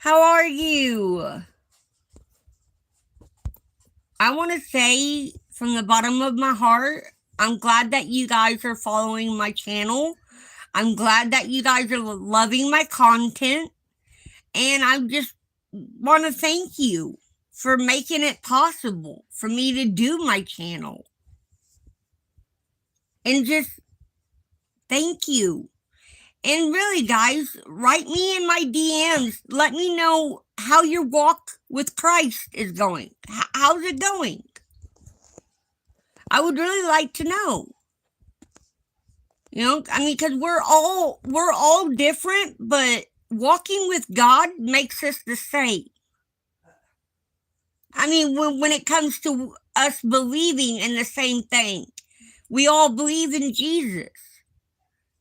How are you? I want to say from the bottom of my heart, I'm glad that you guys are following my channel. I'm glad that you guys are loving my content. And I just want to thank you for making it possible for me to do my channel. And just thank you. And really, guys, write me in my DMs. Let me know how your walk with Christ is going. How's it going? I would really like to know. Because we're all different, but walking with God makes us the same. When it comes to us believing in the same thing, we all believe in Jesus.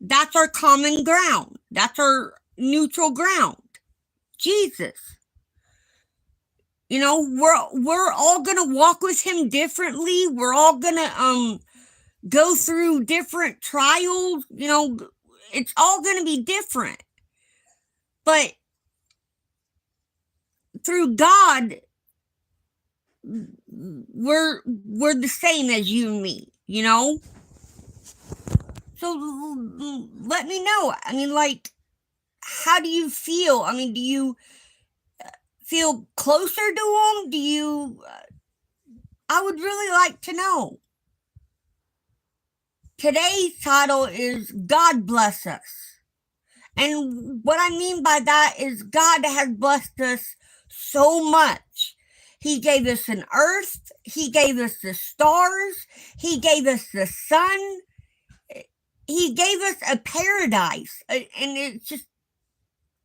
That's our common ground. That's our neutral ground. Jesus. We're all gonna walk with him differently. We're all gonna go through different trials. It's all gonna be different. But through God, we're the same as you and me. So let me know. How do you feel? Do you feel closer to him? I would really like to know. Today's title is God Bless Us. And what I mean by that is God has blessed us so much. He gave us an earth. He gave us the stars. He gave us the sun. He gave us a paradise. And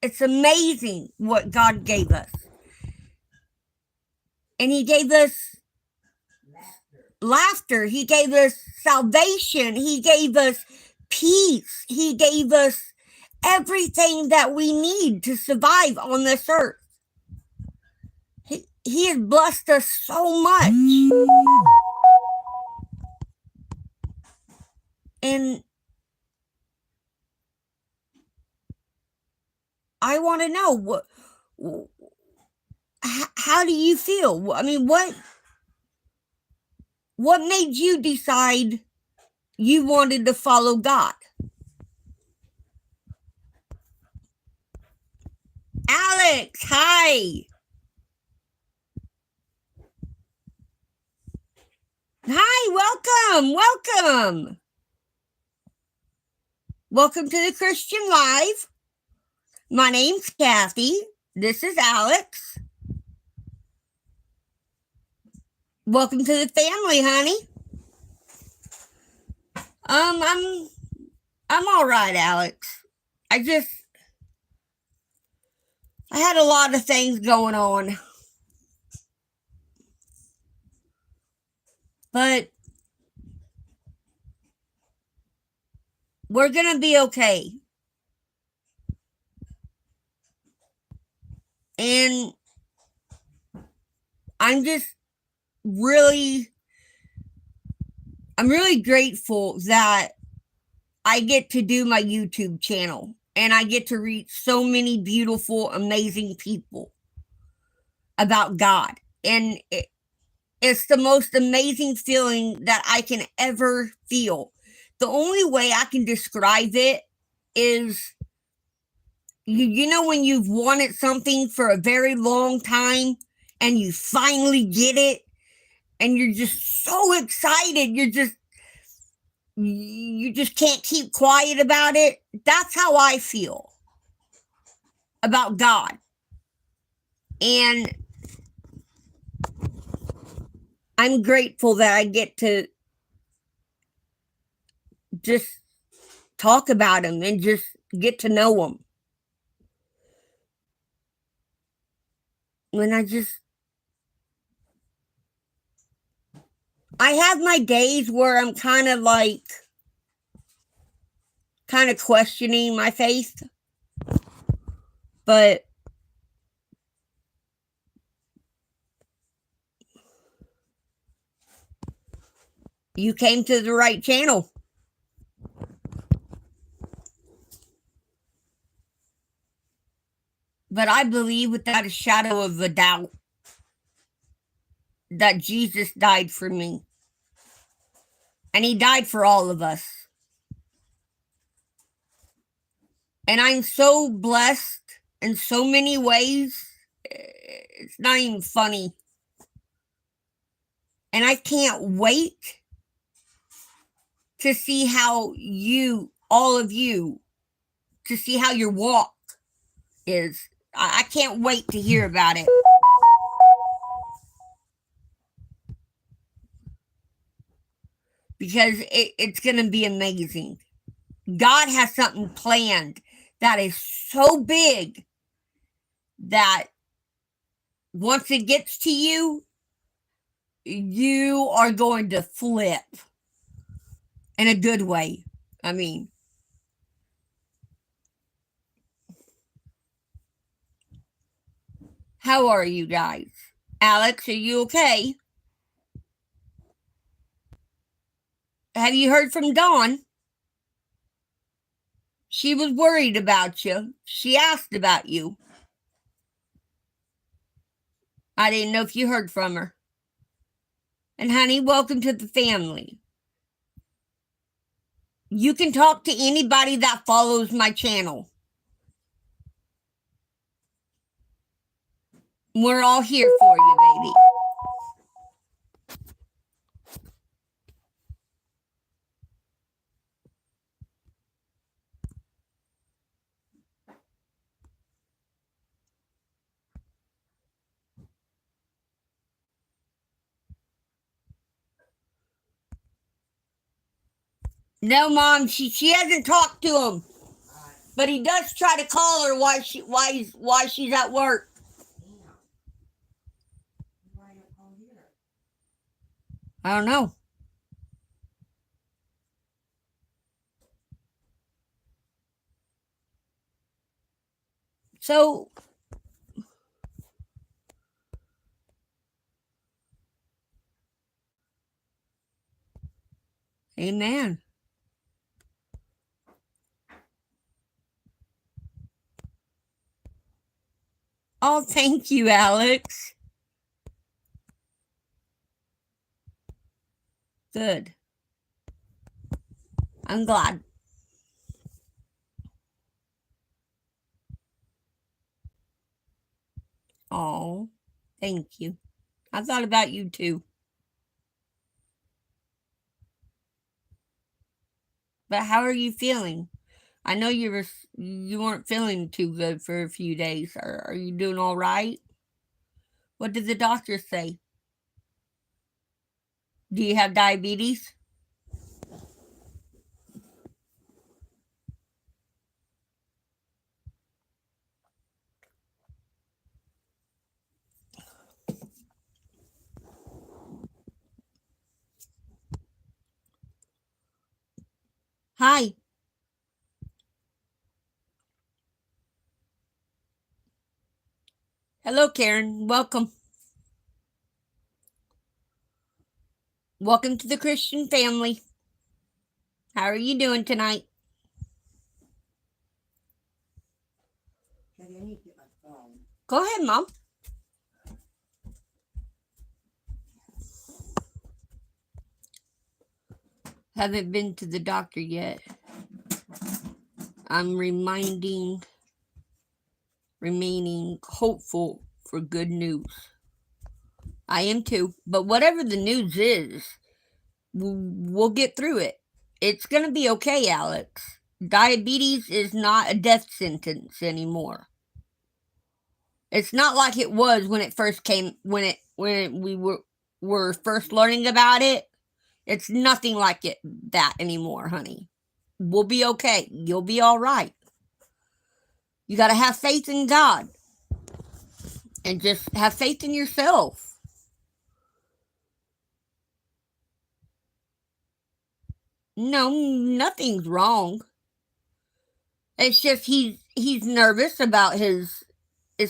it's amazing what God gave us. And he gave us laughter. He gave us salvation. He gave us peace. He gave us everything that we need to survive on this earth. He has blessed us so much. And I want to know how do you feel? What made you decide you wanted to follow God? Alex, hi. Hi, welcome. Welcome to the Christian Live. My name's Kathy. This is Alex. Welcome to the family, honey. I'm all right, Alex. I had a lot of things going on. But we're going to be okay. And I'm really grateful that I get to do my YouTube channel and I get to reach so many beautiful, amazing people about God. And it's the most amazing feeling that I can ever feel. The only way I can describe it is, when you've wanted something for a very long time and you finally get it and you're just so excited, you just can't keep quiet about it. That's how I feel about God. And I'm grateful that I get to just talk about him and just get to know him. When I have my days where I'm kind of questioning my faith, but you came to the right channel. But I believe without a shadow of a doubt that Jesus died for me. And he died for all of us. And I'm so blessed in so many ways. It's not even funny. And I can't wait to see how you, all of you, to see how your walk is. I can't wait to hear about it. Because it's going to be amazing. God has something planned that is so big that once it gets to you, you are going to flip in a good way. I mean, how are you guys? Alex, are you okay? Have you heard from Dawn? She was worried about you. She asked about you. I didn't know if you heard from her. And honey, welcome to the family. You can talk to anybody that follows my channel. We're all here for you, baby. No, Mom, she hasn't talked to him. But he does try to call her while she's at work. I don't know. So, amen. Oh, thank you, Alex. Good. I'm glad. Oh, thank you. I thought about you too. But how are you feeling? I know you weren't feeling too good for a few days. Are you doing all right? What did the doctor say? Do you have diabetes? Hi. Hello, Karen. Welcome. Welcome to the Christian family. How are you doing tonight? Go ahead, Mom. Haven't been to the doctor yet. I'm remaining hopeful for good news. I am too. But whatever the news is, we'll get through it. It's going to be okay, Alex. Diabetes is not a death sentence anymore. It's not like it was when it first came, when we were first learning about it. It's nothing like that anymore, honey. We'll be okay. You'll be all right. You got to have faith in God and just have faith in yourself. No, nothing's wrong. It's just he's nervous about his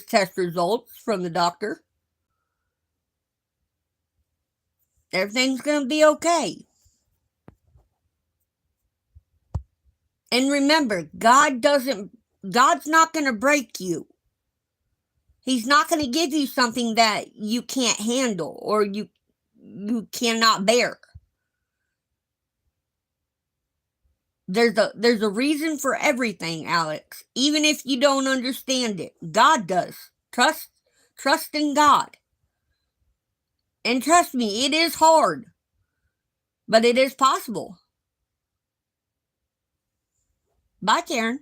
test results from the doctor. Everything's going to be okay. And remember, God's not going to break you. He's not going to give you something that you can't handle or you cannot bear. There's a reason for everything, Alex. Even if you don't understand it, God does. Trust in God. And trust me, it is hard, but it is possible. Bye, Karen.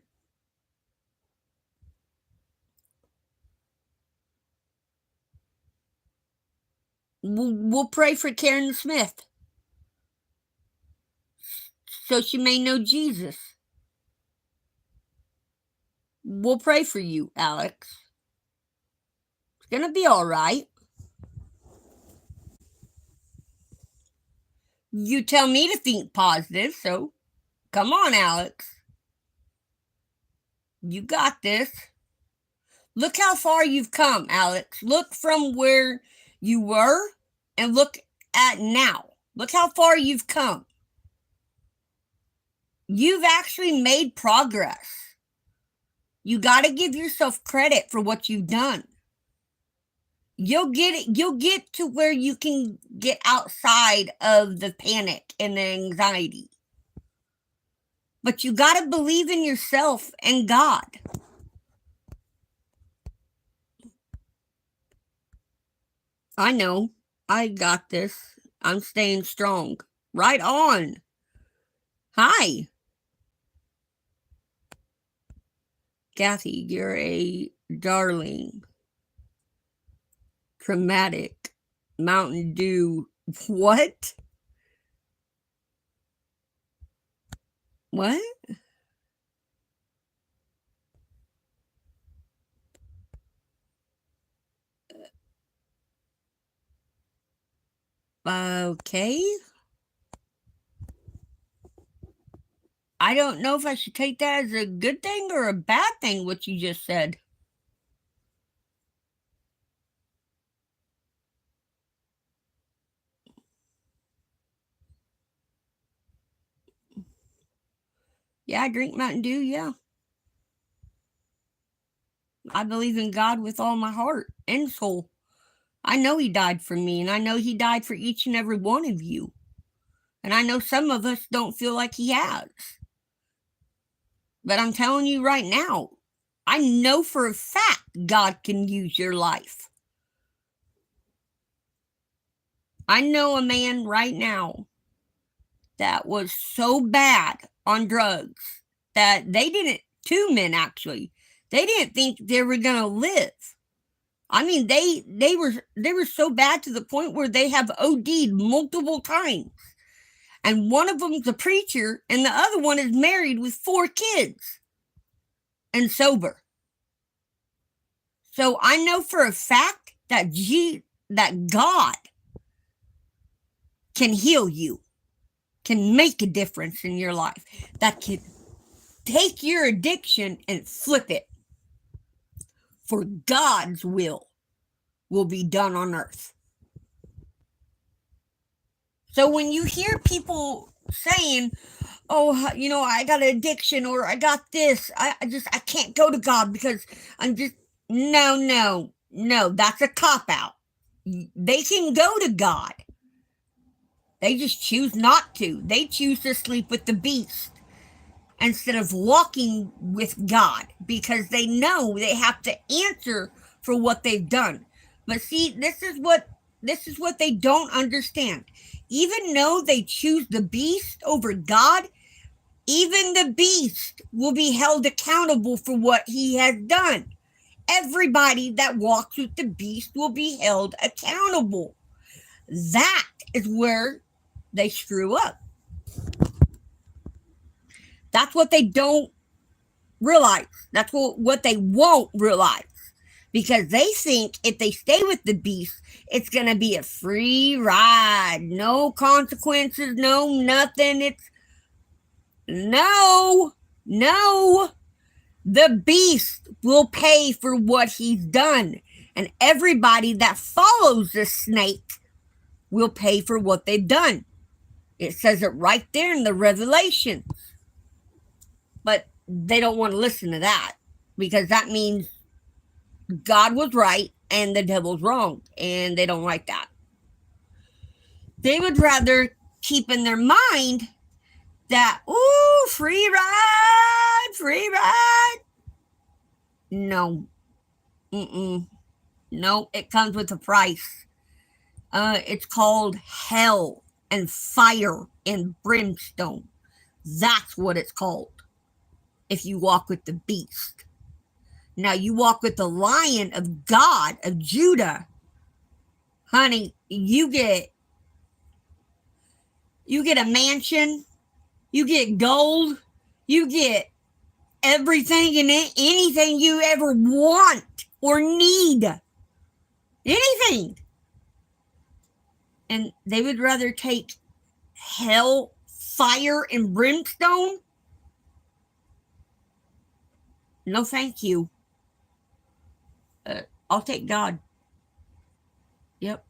We'll pray for Karen Smith so she may know Jesus. We'll pray for you, Alex. It's gonna be all right. You tell me to think positive, so come on, Alex. You got this. Look how far you've come, Alex. Look from where you were and look at now. Look how far you've come. You've actually made progress. You got to give yourself credit for what you've done. You'll get to where you can get outside of the panic and the anxiety. But you got to believe in yourself and God. I know. I got this. I'm staying strong. Right on. Hi. Kathy, you're a darling. Dramatic. Mountain Dew. What? What? Okay. I don't know if I should take that as a good thing or a bad thing, what you just said. Yeah, I drink Mountain Dew, yeah. I believe in God with all my heart and soul. I know He died for me, and I know He died for each and every one of you. And I know some of us don't feel like He has. But I'm telling you right now, I know for a fact God can use your life. I know a man right now that was so bad on drugs that they didn't, two men actually, they didn't think they were going to live. I mean, they were so bad to the point where they have OD'd multiple times. And one of them's a preacher, and the other one is married with 4 kids and sober. So I know for a fact that God can heal you, can make a difference in your life, that can take your addiction and flip it. For God's will be done on earth. So when you hear people saying, oh, you know, I got an addiction or I got this, I can't go to God because I'm just, no, that's a cop-out. They can go to God. They just choose not to. They choose to sleep with the beast instead of walking with God because they know they have to answer for what they've done. But see, this is what they don't understand. Even though they choose the beast over God, even the beast will be held accountable for what he has done. Everybody that walks with the beast will be held accountable. That is where they screw up. That's what they don't realize. That's what they won't realize. Because they think if they stay with the beast, it's going to be a free ride. No consequences, no nothing. It's no. The beast will pay for what he's done. And everybody that follows the snake will pay for what they've done. It says it right there in the Revelations. But they don't want to listen to that because that means God was right and the devil's wrong, and they don't like that. They would rather keep in their mind that, ooh, free ride, free ride. No. Mm-mm. No, it comes with a price. It's called hell and fire and brimstone. That's what it's called if you walk with the beast. Now you walk with the Lion of God, of Judah. Honey, you get a mansion, you get gold, you get everything and anything you ever want or need. Anything. And they would rather take hell, fire, and brimstone? No, thank you. I'll take God. Yep.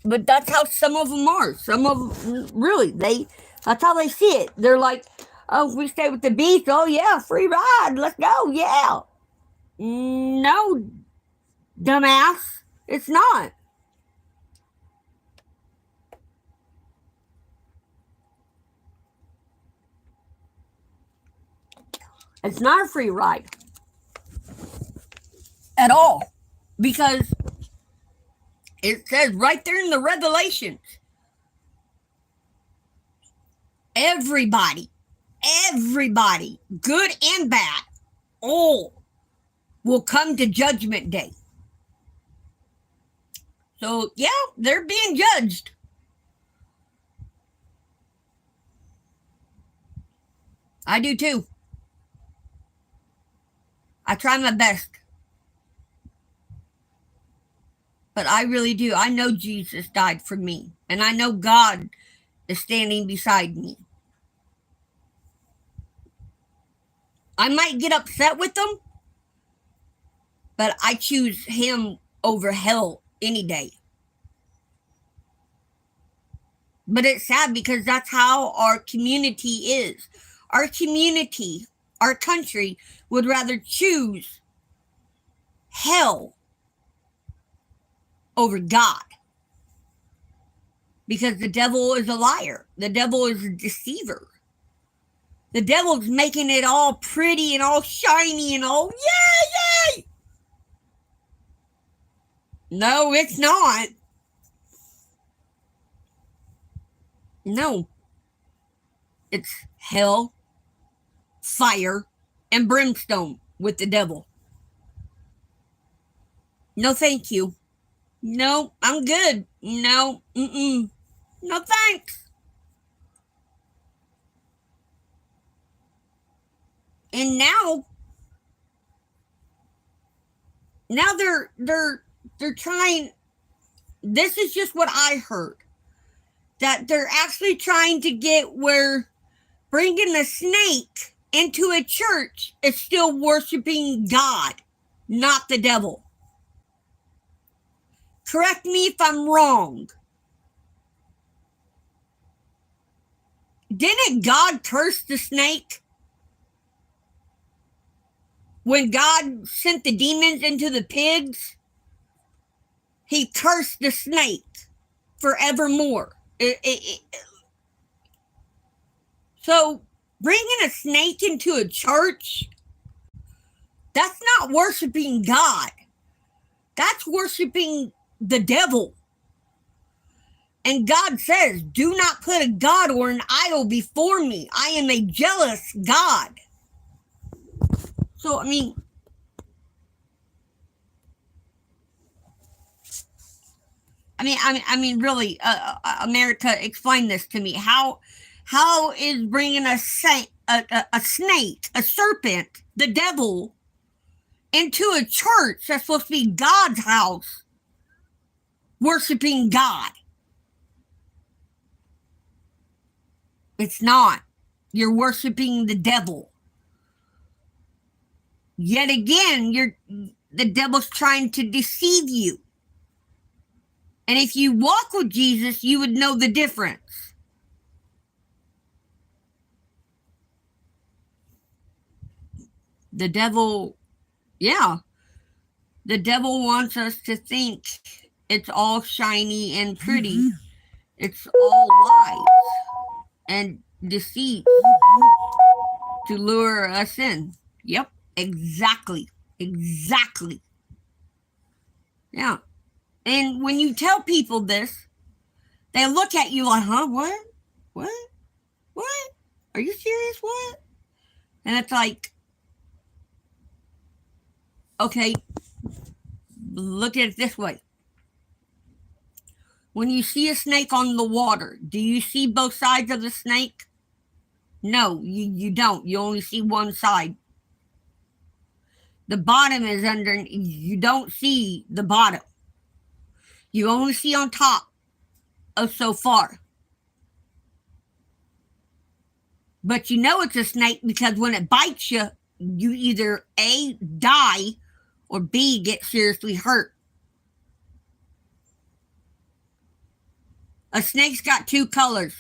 But that's how some of them are. Some of them, really, that's how they see it. They're like, oh, we stay with the beast. Oh, yeah, free ride. Let's go. Yeah. No, dumbass. It's not. It's not a free ride. At all. Because it says right there in the Revelations, everybody, good and bad, all will come to Judgment Day. So, yeah, they're being judged. I do too. I try my best. But I really do. I know Jesus died for me. And I know God is standing beside me. I might get upset with them, but I choose him over hell any day. But it's sad because that's how our community is. Our community, our country, would rather choose hell over God. Because the devil is a liar. The devil is a deceiver. The devil's making it all pretty and all shiny and all yay, yay. No, it's not. No. It's hell, fire, and brimstone with the devil. No, thank you. No, I'm good. No, no thanks. And now they're trying. This is just what I heard, that they're actually trying to get where bringing a snake into a church is still worshiping God, not the devil. Correct me if I'm wrong. Didn't God curse the snake? When God sent the demons into the pigs, he cursed the snake forevermore. So bringing a snake into a church, that's not worshiping God. That's worshiping the devil. And God says, do not put a god or an idol before me. I am a jealous God. So, I mean, really, America, explain this to me. How is bringing a snake, a serpent, the devil, into a church that's supposed to be God's house, worshiping God? It's not. You're worshiping the devil. Yet again, the devil's trying to deceive you. And if you walk with Jesus, you would know the difference. The devil, yeah, the devil wants us to think it's all shiny and pretty. It's all lies and deceit to lure us in. Yep, exactly. Exactly. Yeah. And when you tell people this, they look at you like, huh, what? What? What? Are you serious? What? And it's like, okay, look at it this way. When you see a snake on the water, do you see both sides of the snake? No, you don't. You only see one side. The bottom is under, you don't see the bottom. You only see on top of so far. But you know it's a snake because when it bites you, you either A, die, or B, get seriously hurt. A snake's got two colors.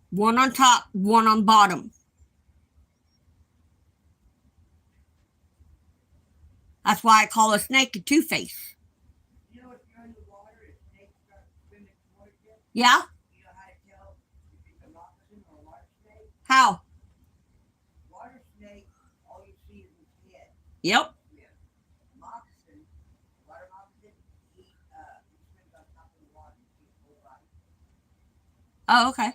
One on top, one on bottom. That's why I call a snake a two-face. You know if you're in the water, if snakes start swimming towards you, Yeah? you know how to tell if it's a moccasin or a water snake? How? Water snake, all you see is his head. Yep. Yeah. Moccasin, water moccasin, he swims on top of the water. You see his whole body. Oh, okay.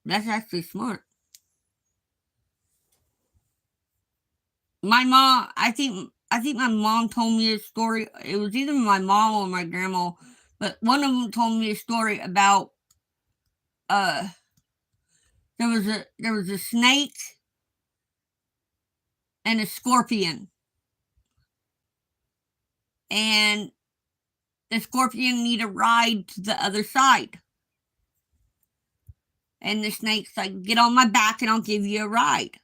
That's actually smart. My mom, I think my mom told me a story. It was either my mom or my grandma, but one of them told me a story about uh there was a snake and a scorpion. And the scorpion need a ride to the other side. And the snake's like, get on my back and I'll give you a ride.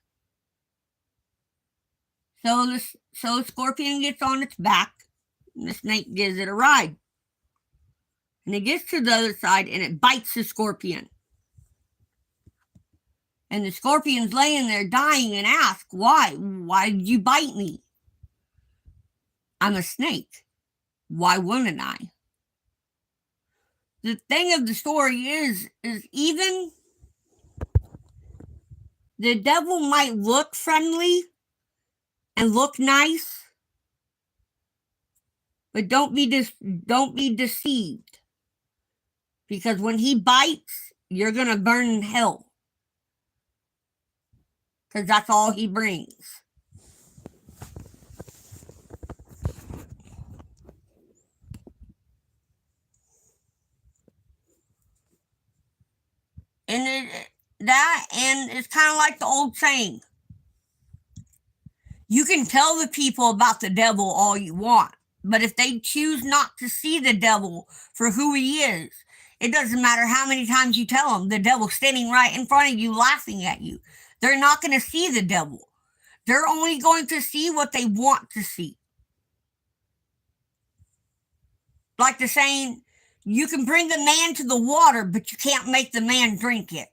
So the scorpion gets on its back and the snake gives it a ride. And it gets to the other side and it bites the scorpion. And the scorpion's laying there dying and asks, why? Why did you bite me? I'm a snake. Why wouldn't I? The thing of the story is even the devil might look friendly and look nice, but don't be deceived. Because when he bites, you're going to burn in hell. Because that's all he brings. And it's kind of like the old saying. You can tell the people about the devil all you want, but if they choose not to see the devil for who he is, it doesn't matter how many times you tell them the devil's standing right in front of you laughing at you. They're not going to see the devil. They're only going to see what they want to see. Like the saying, you can bring the man to the water, but you can't make the man drink it.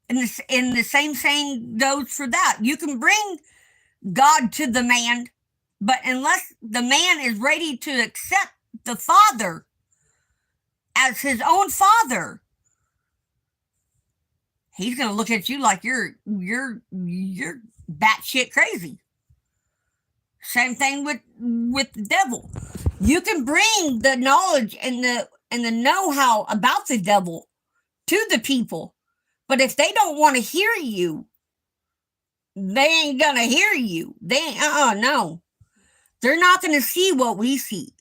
And the same saying goes for that. You can bring God to the man, but unless the man is ready to accept the Father as his own Father, he's going to look at you like you're batshit crazy. Same thing with the devil. You can bring the knowledge and the know-how about the devil to the people, but if they don't want to hear you, they ain't gonna hear you. No. They're not gonna see what we see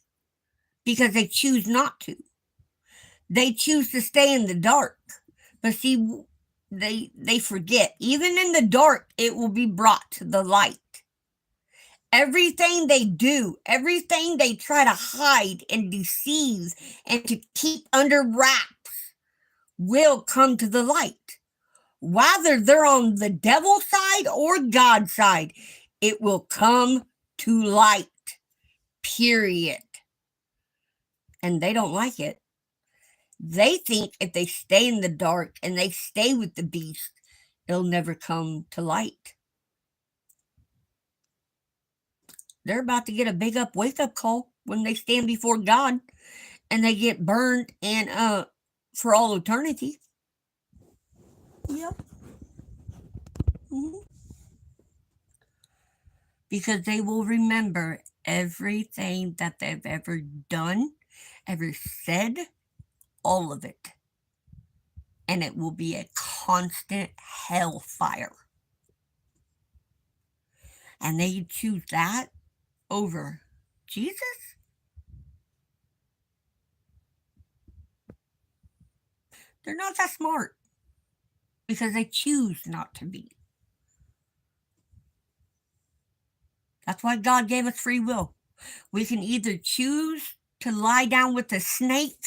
because they choose not to. They choose to stay in the dark. But see, they forget. Even in the dark, it will be brought to the light. Everything they do, everything they try to hide and deceive and to keep under wraps will come to the light. Whether they're on the devil's side or God's side, it will come to light. Period. And they don't like it. They think if they stay in the dark and they stay with the beast, it'll never come to light. They're about to get a big wake-up call when they stand before God and they get burned and for all eternity. Yep. Mm-hmm. Because they will remember everything that they've ever done, ever said, all of it. And it will be a constant hellfire. And they choose that over Jesus? They're not that smart because they choose not to be. That's why God gave us free will. We can either choose to lie down with the snake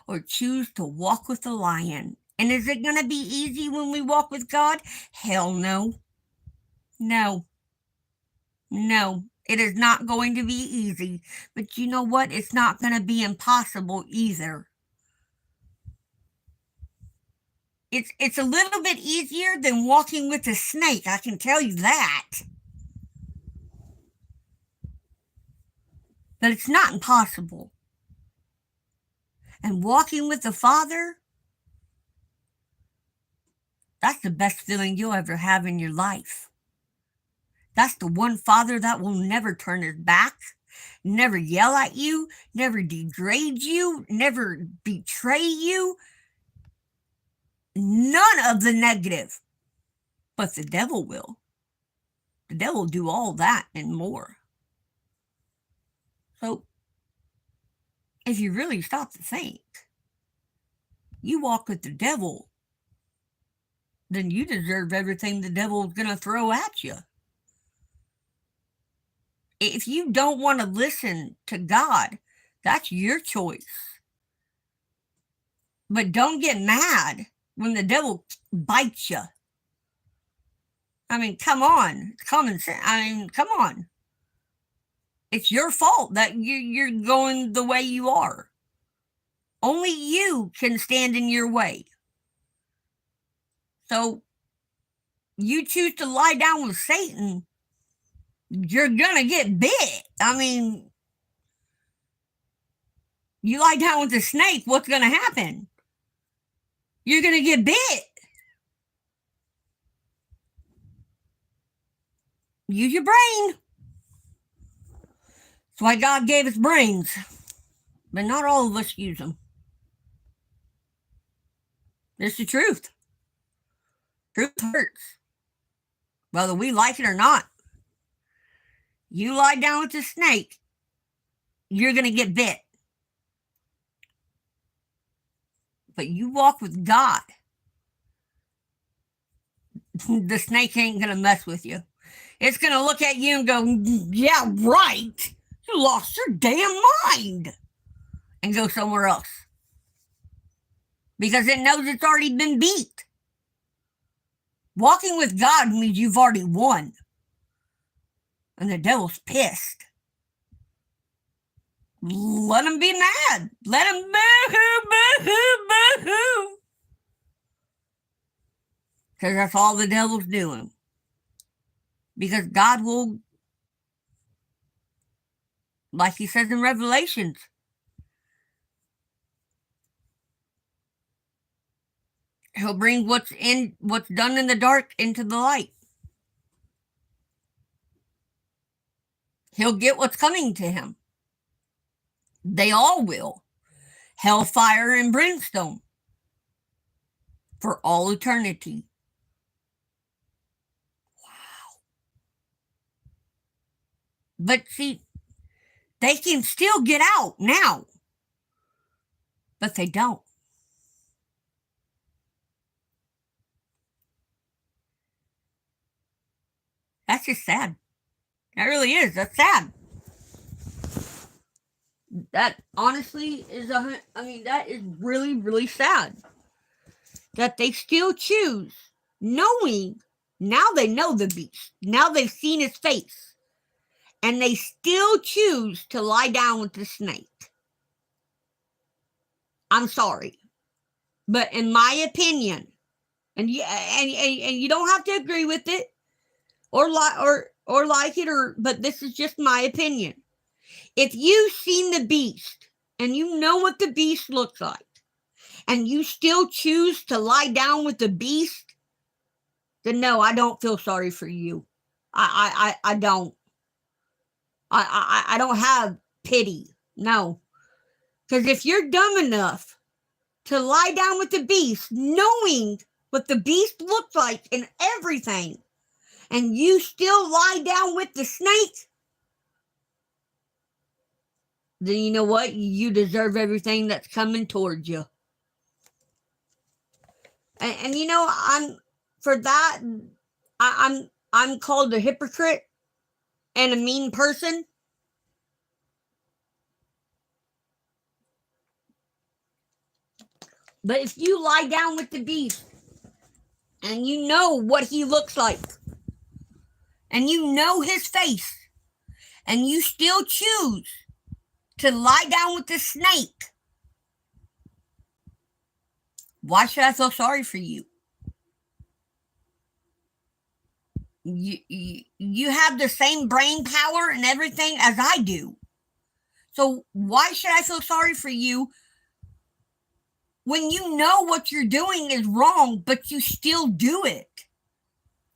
or choose to walk with the lion. And is it going to be easy when we walk with God? Hell no. No. No. It is not going to be easy. But you know what? It's not going to be impossible either. It's a little bit easier than walking with a snake, I can tell you that. But it's not impossible. And walking with the Father, that's the best feeling you'll ever have in your life. That's the one Father that will never turn his back, never yell at you, never degrade you, never betray you. None of the negative. But the devil will. The devil will do all that and more. So, if you really stop to think, you walk with the devil, then you deserve everything the devil's going to throw at you. If you don't want to listen to God, that's your choice. But don't get mad when the devil bites you. I mean, come on. It's common sense. I mean, come on. It's your fault that you're going the way you are. Only you can stand in your way. So, you choose to lie down with Satan, you're going to get bit. I mean, you lie down with the snake, what's going to happen? You're going to get bit. Use your brain. That's why God gave us brains. But not all of us use them. It's the truth. Truth hurts. Whether we like it or not. You lie down with the snake, you're going to get bit. But you walk with God, the snake ain't going to mess with you. It's going to look at you and go, yeah, right. You lost your damn mind. And go somewhere else. Because it knows it's already been beat. Walking with God means you've already won. And the devil's pissed. Let him be mad. Let him boo-hoo, boo-hoo, boo-hoo. Because that's all the devil's doing. Because God will, like he says in Revelations, he'll bring what's done in the dark into the light. He'll get what's coming to him. They all will. Hellfire and brimstone. For all eternity. Wow. But see, they can still get out now. But they don't. That's just sad. That really is. That's sad. That honestly is that is really, really sad. That they still choose, knowing, now they know the beast. Now they've seen his face. And they still choose to lie down with the snake. I'm sorry. But in my opinion, and you don't have to agree with it or like it, but this is just my opinion. If you've seen the beast and you know what the beast looks like, and you still choose to lie down with the beast, then no, I don't feel sorry for you. I don't. I don't have pity. No. Because if you're dumb enough to lie down with the beast, knowing what the beast looks like and everything, and you still lie down with the snake, then you know what? You deserve everything that's coming towards you. And you know, for that, I'm called a hypocrite and a mean person. But if you lie down with the beast and you know what he looks like and you know his face and you still choose to lie down with the snake, why should I feel sorry for you? You have the same brain power and everything as I do. So why should I feel sorry for you when you know what you're doing is wrong, but you still do it?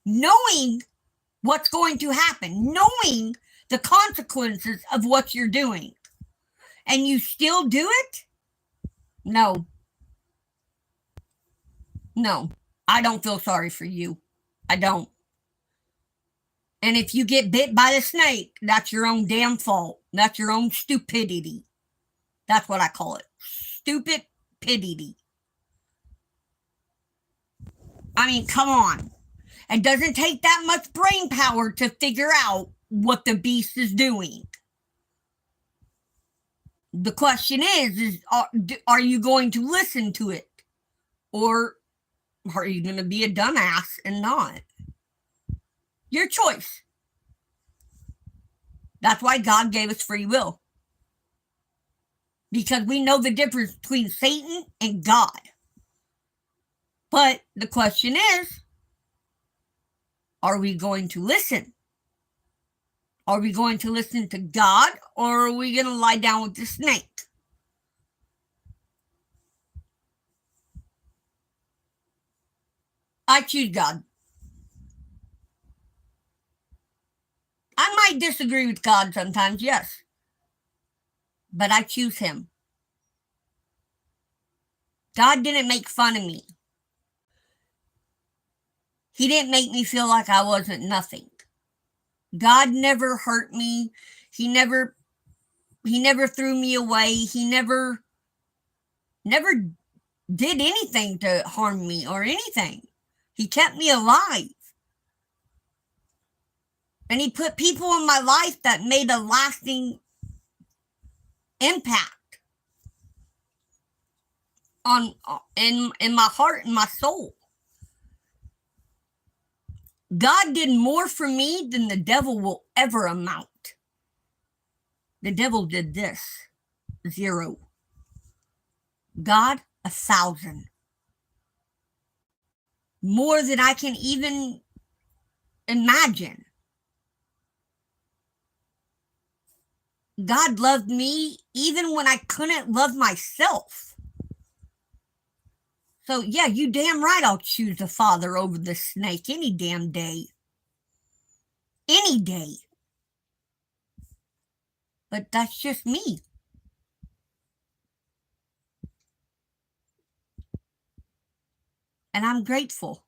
Knowing what's going to happen, knowing the consequences of what you're doing, and you still do it? No. No, I don't feel sorry for you. I don't. And if you get bit by the snake, that's your own damn fault. That's your own stupidity. That's what I call it. Stupidity. I mean, come on. It doesn't take that much brain power to figure out what the beast is doing. The question is are you going to listen to it? Or are you going to be a dumbass and not? Your choice. That's why God gave us free will. Because we know the difference between Satan and God. But the question is, are we going to listen? Are we going to listen to God, or are we going to lie down with the snake? I choose God. I might disagree with God sometimes, yes. But I choose him. God didn't make fun of me. He didn't make me feel like I wasn't nothing. God never hurt me. He never threw me away. He never did anything to harm me or anything. He kept me alive. And he put people in my life that made a lasting impact in my heart and my soul. God did more for me than the devil will ever amount. The devil did this, 0. God, 1,000. More than I can even imagine. God loved me even when I couldn't love myself. So yeah, you damn right I'll choose the Father over the snake any damn day. Any day. But that's just me. And I'm grateful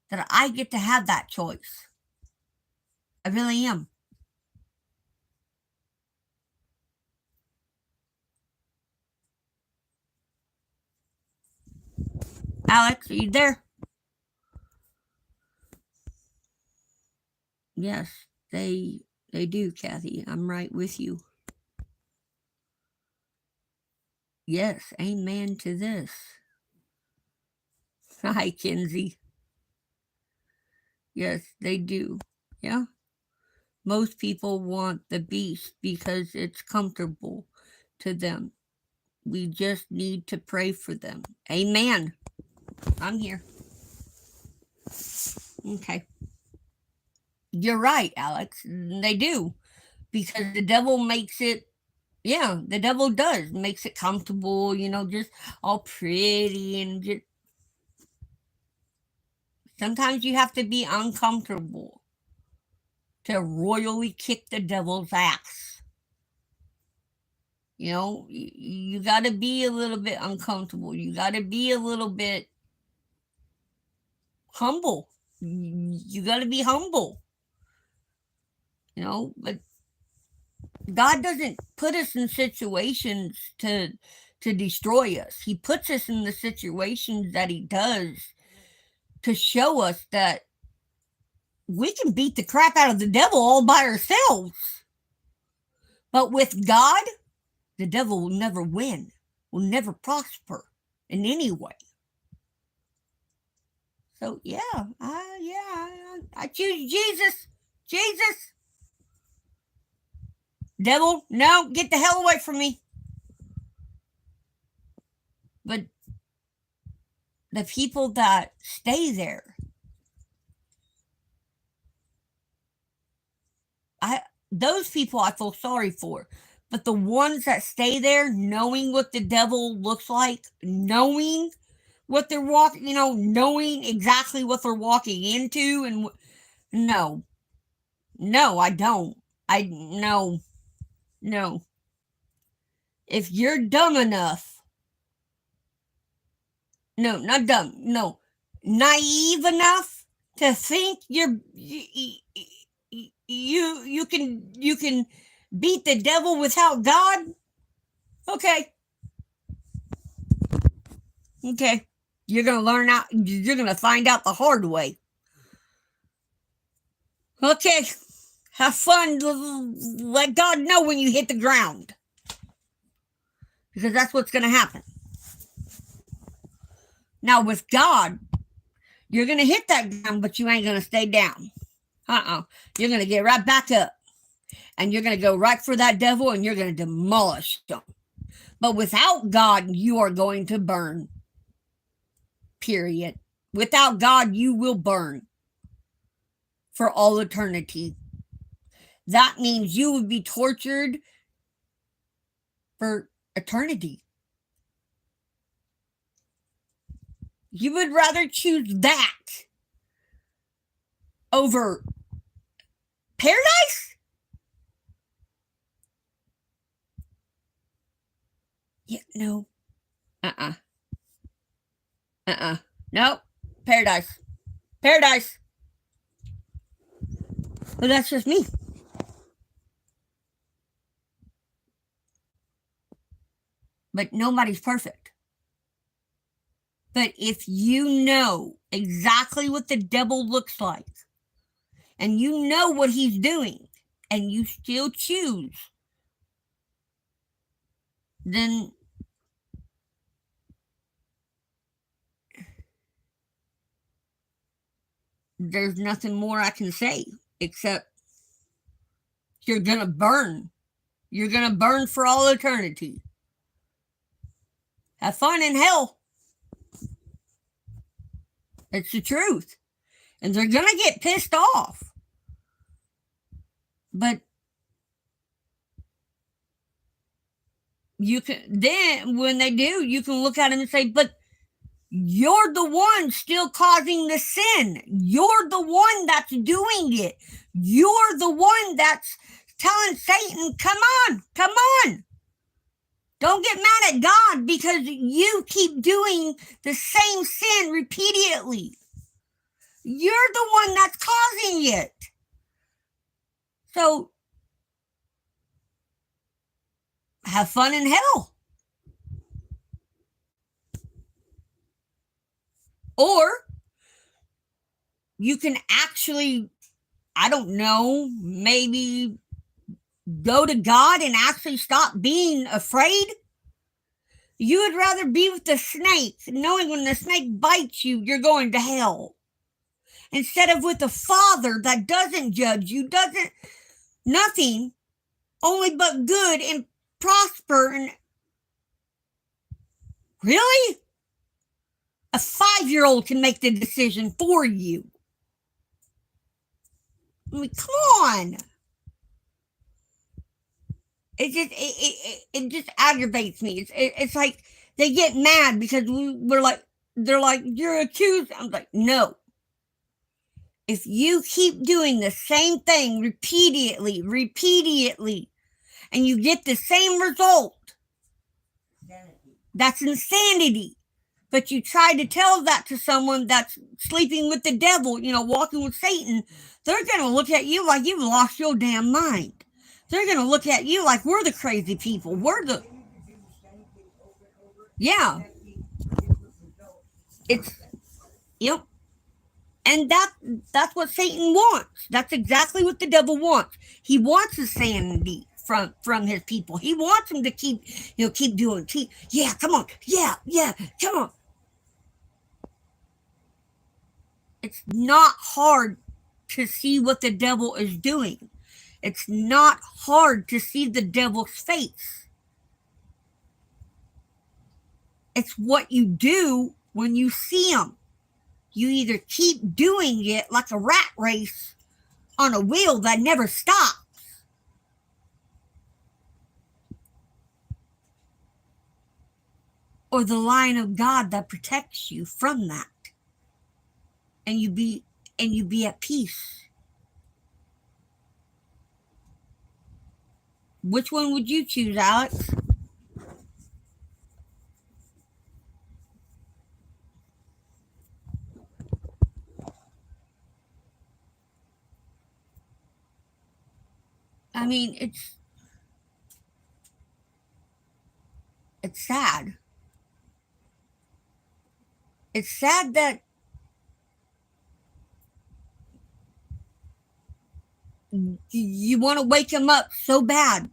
that I get to have that choice. I really am. Alex, are you there? Yes, they do, Kathy. I'm right with you. Yes, amen to this. Hi, Kinsey. Yes, they do. Yeah. Most people want the beast because it's comfortable to them. We just need to pray for them. Amen. I'm here. Okay. You're right, Alex. They do. Because the devil makes it, yeah, the devil does. Makes it comfortable, just all pretty and just. Sometimes you have to be uncomfortable to royally kick the devil's ass. You got to be a little bit uncomfortable. You got to be a little bit humble. You got to be humble. But God doesn't put us in situations to destroy us. He puts us in the situations that he does to show us that we can beat the crap out of the devil all by ourselves. But with God, the devil will never win, will never prosper in any way. So I choose Jesus. Jesus. Devil, no, get the hell away from me. But the people that stay there, those people I feel sorry for. But the ones that stay there, knowing what the devil looks like, knowing what they're walking, knowing exactly what they're walking into, and no, I don't. No. If you're dumb enough, no, not dumb, no, naive enough to think you can beat the devil without God, okay, you're gonna find out the hard way. Okay, have fun. Let God know when you hit the ground, because that's what's gonna happen. Now with God, you're gonna hit that ground, but you ain't gonna stay down. You're gonna get right back up, and you're gonna go right for that devil, and you're gonna demolish them. But without God, you are going to burn. Period. Without God, you will burn for all eternity. That means you would be tortured for eternity. You would rather choose that over paradise? Yeah, no. Nope. Paradise. But that's just me. But nobody's perfect. But if you know exactly what the devil looks like, and you know what he's doing, and you still choose, then there's nothing more I can say except you're going to burn. You're going to burn for all eternity. Have fun in hell. It's the truth. And they're going to get pissed off. But you can, then when they do, you can look at them and say, but you're the one still causing the sin. You're the one that's doing it. You're the one that's telling Satan, come on. Don't get mad at God because you keep doing the same sin repeatedly. You're the one that's causing it. So, have fun in hell. Or you can actually, I don't know, maybe go to God and actually stop being afraid. You would rather be with the snake, knowing when the snake bites you, you're going to hell. Instead of with a Father that doesn't judge you, doesn't, nothing, only but good and prosper and Really? A 5-year-old can make the decision for you. I mean, come on. It just aggravates me. It's like they get mad because they're like, you're accused. I'm like, no. If you keep doing the same thing repeatedly, and you get the same result, that's insanity. But you try to tell that to someone that's sleeping with the devil, walking with Satan, they're going to look at you like you've lost your damn mind. They're going to look at you like we're the crazy people. We're the... Yeah. It's... Yep. And that's what Satan wants. That's exactly what the devil wants. He wants insanity from his people. He wants them to keep doing. Yeah, come on. Yeah, come on. It's not hard to see what the devil is doing. It's not hard to see the devil's face. It's what you do when you see him. You either keep doing it like a rat race on a wheel that never stops, or the line of God that protects you from that. And you be at peace. Which one would you choose, Alex? I mean, it's sad. It's sad that you want to wake him up so bad,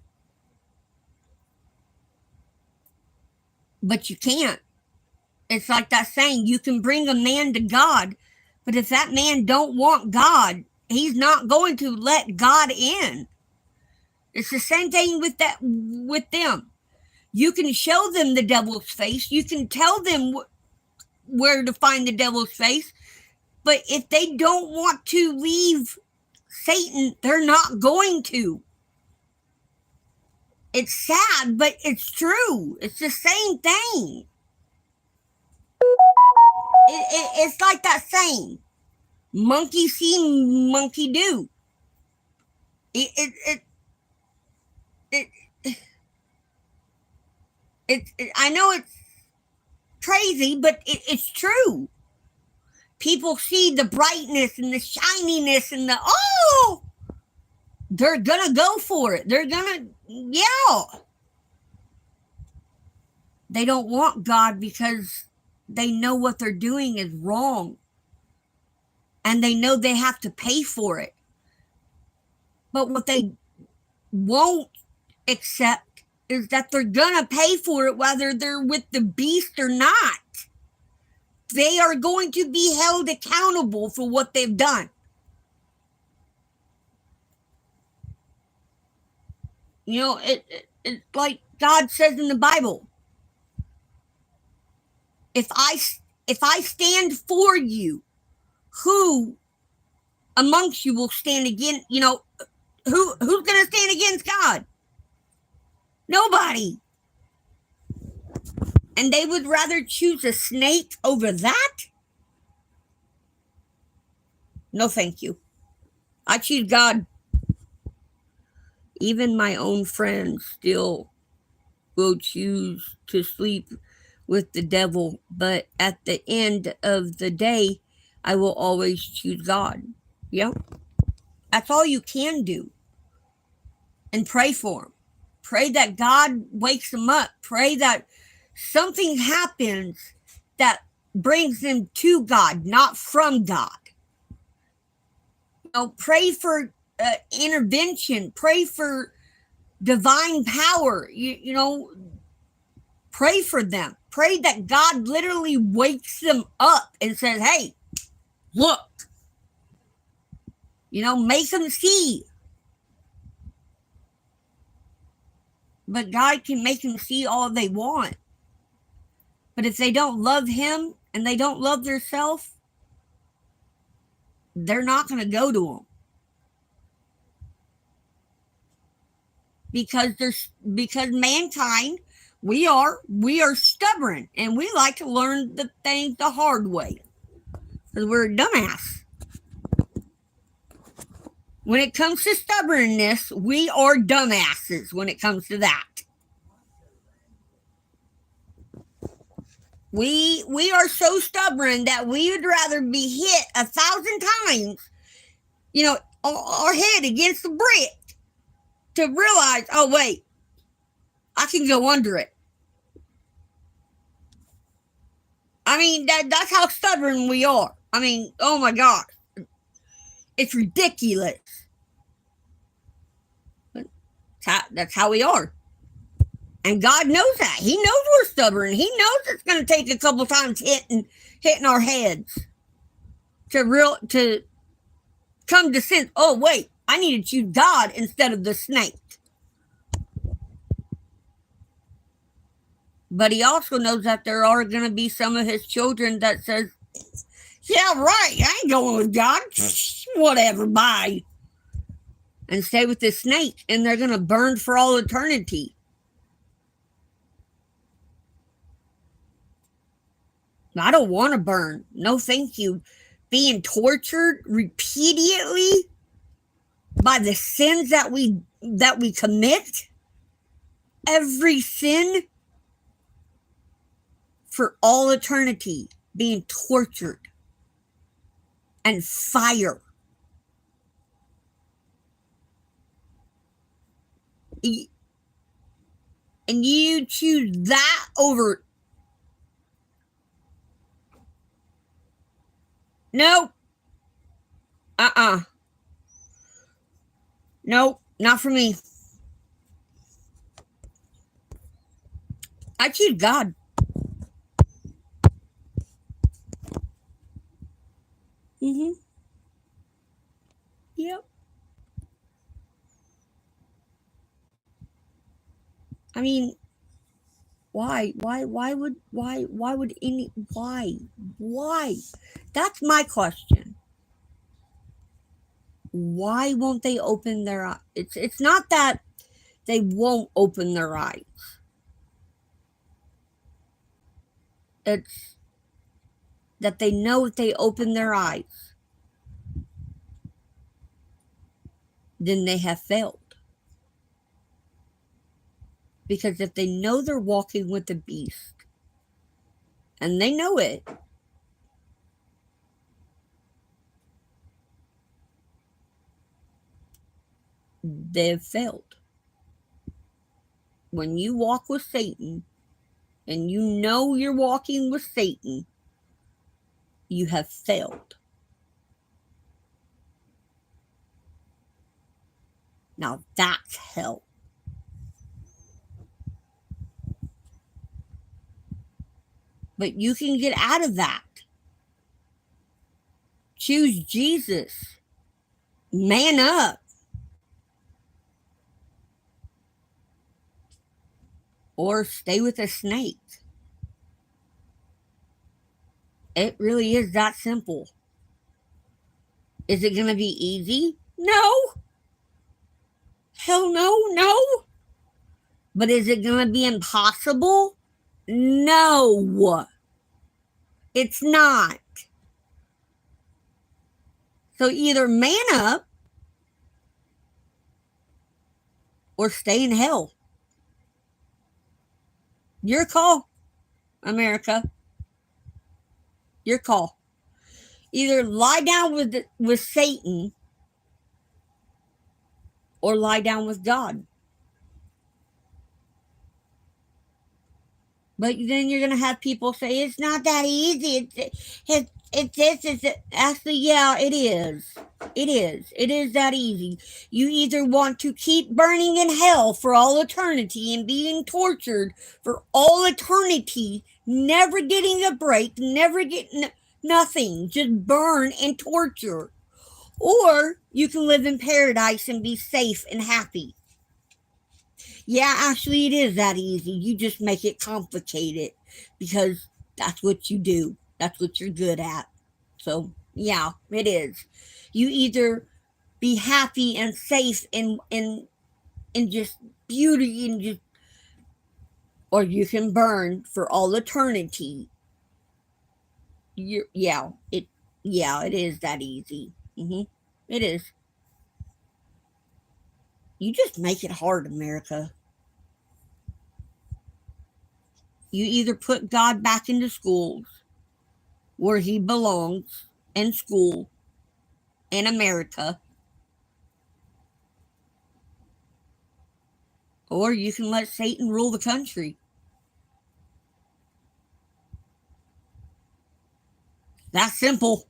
but you can't. It's like that saying, you can bring a man to God, but if that man don't want God, he's not going to let God in. It's the same thing with them. You can show them the devil's face. You can tell them where to find the devil's face. But if they don't want to leave Satan, they're not going to. It's sad, but it's true. It's the same thing. It's like that saying, monkey see, monkey do. I know it's crazy, but it's true. People see the brightness and the shininess and they're gonna go for it. They're gonna yell. They don't want God because they know what they're doing is wrong. And they know they have to pay for it. But what they won't accept is that they're gonna pay for it whether they're with the beast or not. They are going to be held accountable for what they've done. It's like God says in the Bible, if I stand for you, who amongst you will stand against, who's going to stand against God? Nobody. And they would rather choose a snake over that? No, thank you. I choose God. Even my own friends still will choose to sleep with the devil. But at the end of the day, I will always choose God. Yep. That's all you can do. And pray for him. Pray that God wakes him up. Pray that something happens that brings him to God, not from God. Pray for intervention. Pray for divine power. Pray for them. Pray that God literally wakes them up and says, hey, look. Make them see. But God can make them see all they want. But if they don't love him and they don't love themselves, they're not going to go to him. Because mankind, we are stubborn, and we like to learn the things the hard way. Because we're a dumbass. When it comes to stubbornness, we are dumbasses when it comes to that. We are so stubborn that we would rather be hit 1,000 times, our head against the brick to realize, oh wait, I can go under it. I mean, that's how stubborn we are. I mean, oh my God. It's ridiculous. But that's how we are. And God knows that. He knows we're stubborn. He knows it's going to take a couple times hitting our heads to come to sense, oh wait, I need to choose God instead of the snake. But he also knows that there are going to be some of his children that says, yeah, right, I ain't going with God. Whatever, bye. And stay with the snake, and they're going to burn for all eternity. I don't want to burn. No, thank you. Being tortured repeatedly by the sins that we commit, every sin, for all eternity, being tortured and fire. And you choose that over. Nope. Nope, not for me. I choose God. Yep. I mean, why would any, why? That's my question. Why won't they open their eyes? It's not that they won't open their eyes. It's that they know if they open their eyes, then they have failed. Because if they know they're walking with the beast, and they know it, they've failed. When you walk with Satan, and you know you're walking with Satan, you have failed. Now that's hell. But you can get out of that. Choose Jesus. Man up. Or stay with a snake. It really is that simple. Is it going to be easy? No. Hell no. But is it going to be impossible? No. It's not. So either man up or stay in hell. Your call, America. Your call. Either lie down with Satan or lie down with God. But then you're going to have people say, it's not that easy. It's this. Actually, yeah, it is. It is. It is that easy. You either want to keep burning in hell for all eternity and being tortured for all eternity, never getting a break, never getting nothing, just burn and torture. Or you can live in paradise and be safe and happy. Yeah, actually, it is that easy. You just make it complicated. because that's what you do. That's what you're good at. So, yeah, it is. You either be happy and safe in just beauty and just, or you can burn for all eternity. It is that easy. It is. You just make it hard, America. You either put God back into schools where he belongs, in school, in America, or you can let Satan rule the country. That's simple.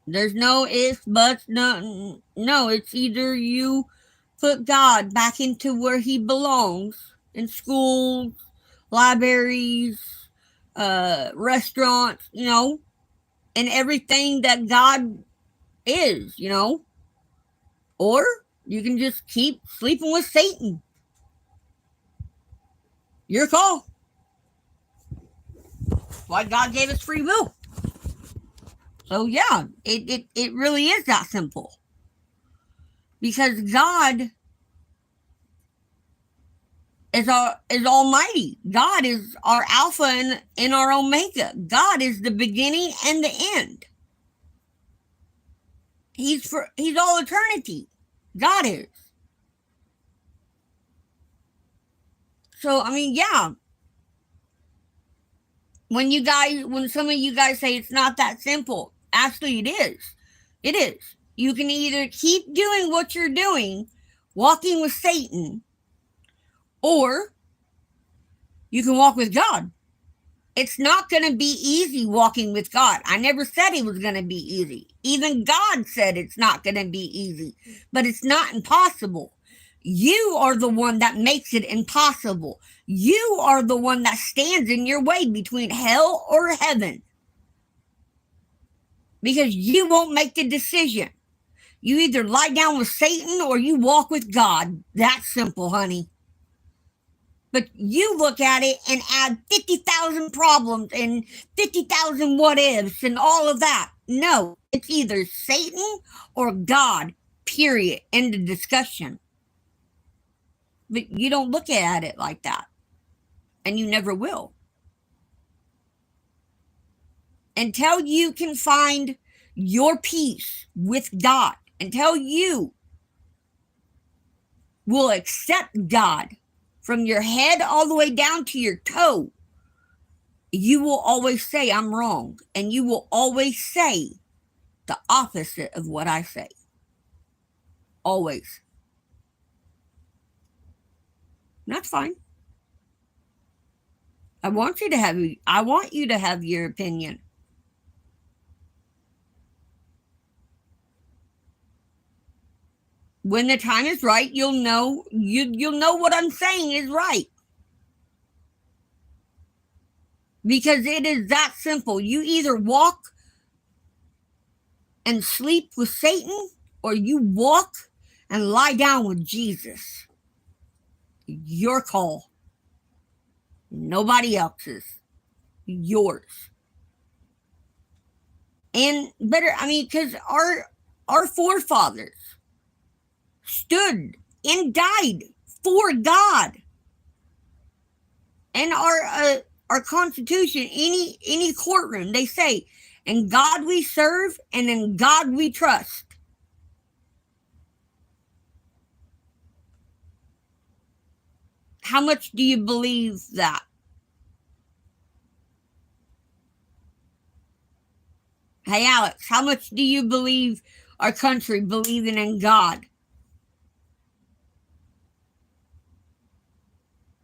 There's no ifs, buts, no. It's either you put God back into where he belongs, in schools, libraries, restaurants, and everything that God is, or you can just keep sleeping with Satan. Your call. Why God gave us free will. So yeah, it really is that simple. Because God is almighty. God is our Alpha and our Omega. God is the beginning and the end. He's all eternity. God is. So I mean, yeah. When some of you guys say it's not that simple, actually it is. It is. You can either keep doing what you're doing, walking with Satan, or you can walk with God. It's not going to be easy walking with God. I never said it was going to be easy. Even God said it's not going to be easy, but it's not impossible. You are the one that makes it impossible. You are the one that stands in your way between hell or heaven. Because you won't make the decision. You either lie down with Satan or you walk with God. That's simple, honey. But you look at it and add 50,000 problems and 50,000 what ifs and all of that. No, it's either Satan or God, period. End of discussion. But you don't look at it like that. And you never will. Until you can find your peace with God, until you will accept God from your head all the way down to your toe, you will always say I'm wrong. And you will always say the opposite of what I say. Always. And that's fine. I want you to have your opinion. When the time is right, you'll know what I'm saying is right. Because it is that simple. You either walk and sleep with Satan, or you walk and lie down with Jesus. Your call. Nobody else's. Yours. And because our forefathers stood and died for God. And our Constitution, any courtroom, they say, "In God we serve, and in God we trust." How much do you believe that? Hey, Alex, how much do you believe our country believing in God?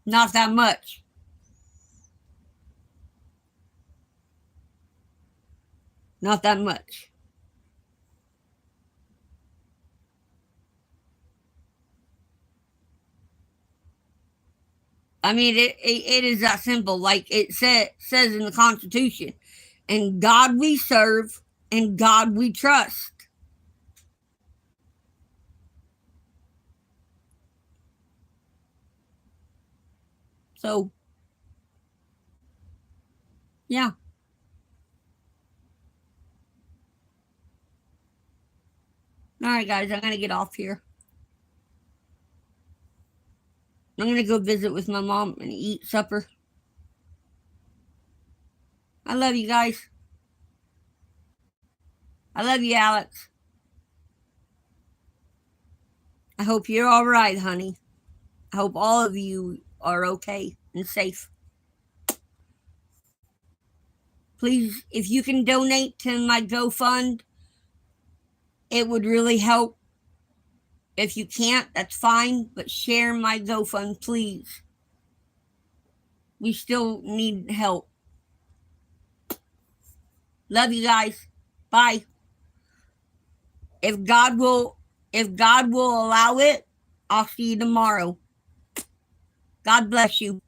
Not that much. Not that much. It is that simple. Like it says in the Constitution, "In God we serve, and God we trust." So, yeah. All right, guys, I'm going to get off here. I'm going to go visit with my mom and eat supper. I love you guys. I love you, Alex. I hope you're all right, honey. I hope all of you are okay and safe. Please, if you can donate to my GoFund, it would really help. If you can't, that's fine, but share my GoFund, please. We still need help. Love you guys. Bye. If God will allow it, I'll see you tomorrow. God bless you.